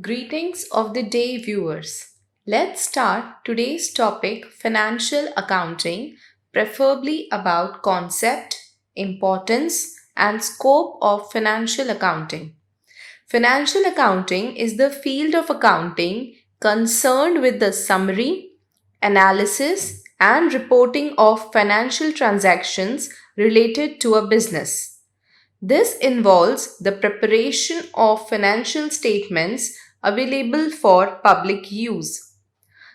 Greetings of the day, viewers. Let's start today's topic financial accounting, preferably about concept, importance, and scope of financial accounting. Financial accounting is the field of accounting concerned with the summary, analysis, and reporting of financial transactions related to a business. This involves the preparation of financial statements available for public use.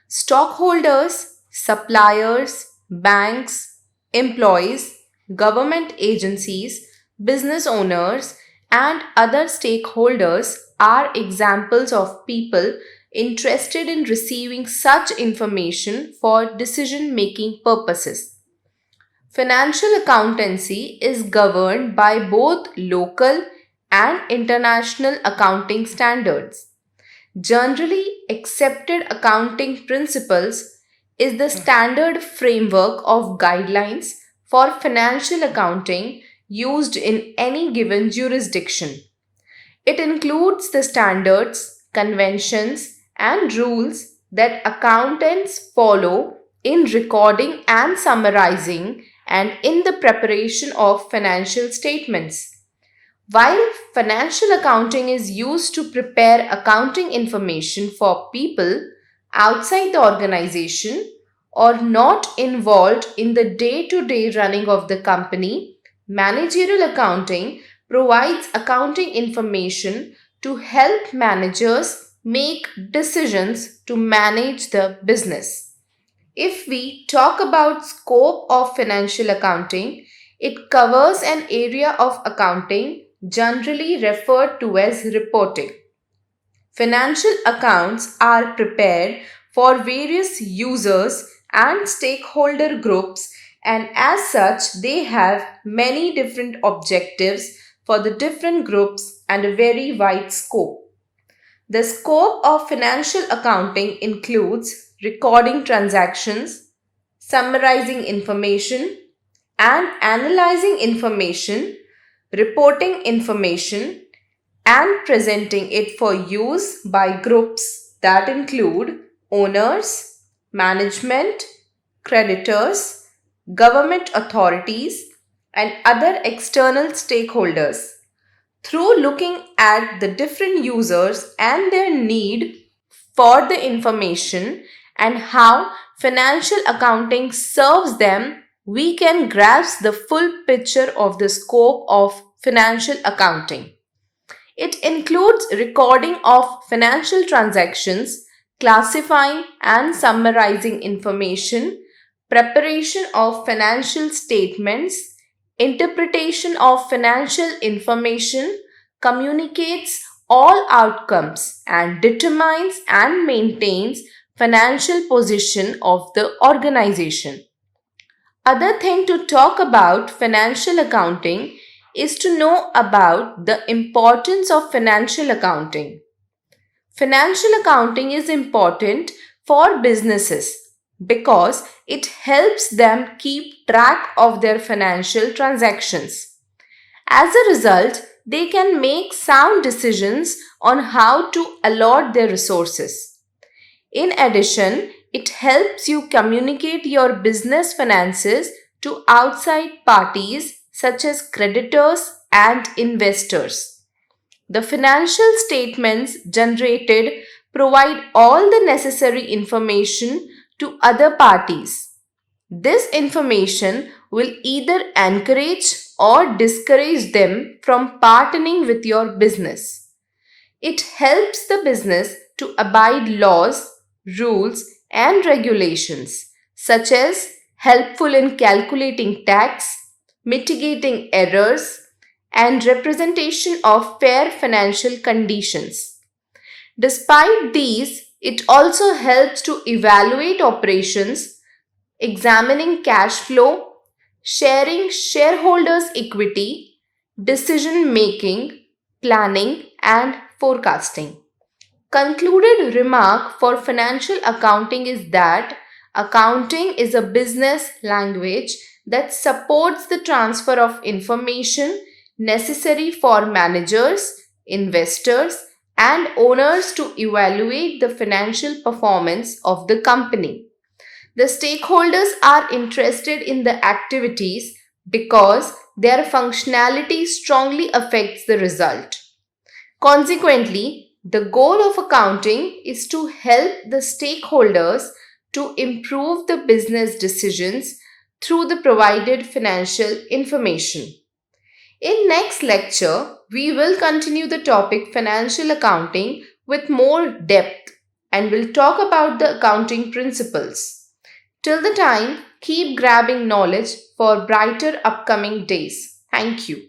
Stockholders, suppliers, banks, employees, government agencies, business owners, and other stakeholders are examples of people interested in receiving such information for decision making purposes. Financial accountancy is governed by both local and international accounting standards. Generally accepted accounting principles is the standard framework of guidelines for financial accounting used in any given jurisdiction. It includes the standards, conventions, and rules that accountants follow in recording and summarizing and in the preparation of financial statements. While financial accounting is used to prepare accounting information for people outside the organization or not involved in the day to day running of the company, managerial accounting provides accounting information to help managers make decisions to manage the business. If we talk about scope of financial accounting, it covers an area of accounting generally referred to as reporting. Financial accounts are prepared for various users and stakeholder groups, and as such, they have many different objectives for the different groups and a very wide scope. The scope of financial accounting includes recording transactions, summarizing information, and analyzing information, reporting information, and presenting it for use by groups that include owners, management, creditors, government authorities, and other external stakeholders. Through looking at the different users and their need for the information and how financial accounting serves them, we can grasp the full picture of the scope of financial accounting. It includes recording of financial transactions, classifying and summarizing information, preparation of financial statements, interpretation of financial information, communicates all outcomes, and determines and maintains financial position of the organization. Other thing to talk about financial accounting is to know about the importance of financial accounting. Financial accounting is important for businesses because it helps them keep track of their financial transactions. As a result, they can make sound decisions on how to allot their resources. In addition, it helps you communicate your business finances to outside parties such as creditors and investors. The financial statements generated provide all the necessary information to other parties. This information will either encourage or discourage them from partnering with your business. It helps the business to abide laws, rules, and regulations, such as helpful in calculating tax, mitigating errors, and representation of fair financial conditions. Despite these, it also helps to evaluate operations, examining cash flow, sharing shareholders' equity, decision making, planning, and forecasting. Concluded remark for financial accounting is that accounting is a business language that supports the transfer of information necessary for managers, investors, and owners to evaluate the financial performance of the company. The stakeholders are interested in the activities because their functionality strongly affects the result. Consequently, the goal of accounting is to help the stakeholders to improve the business decisions through the provided financial information. In next lecture, we will continue the topic financial accounting with more depth and will talk about the accounting principles. Till the time, keep grabbing knowledge for brighter upcoming days. Thank you.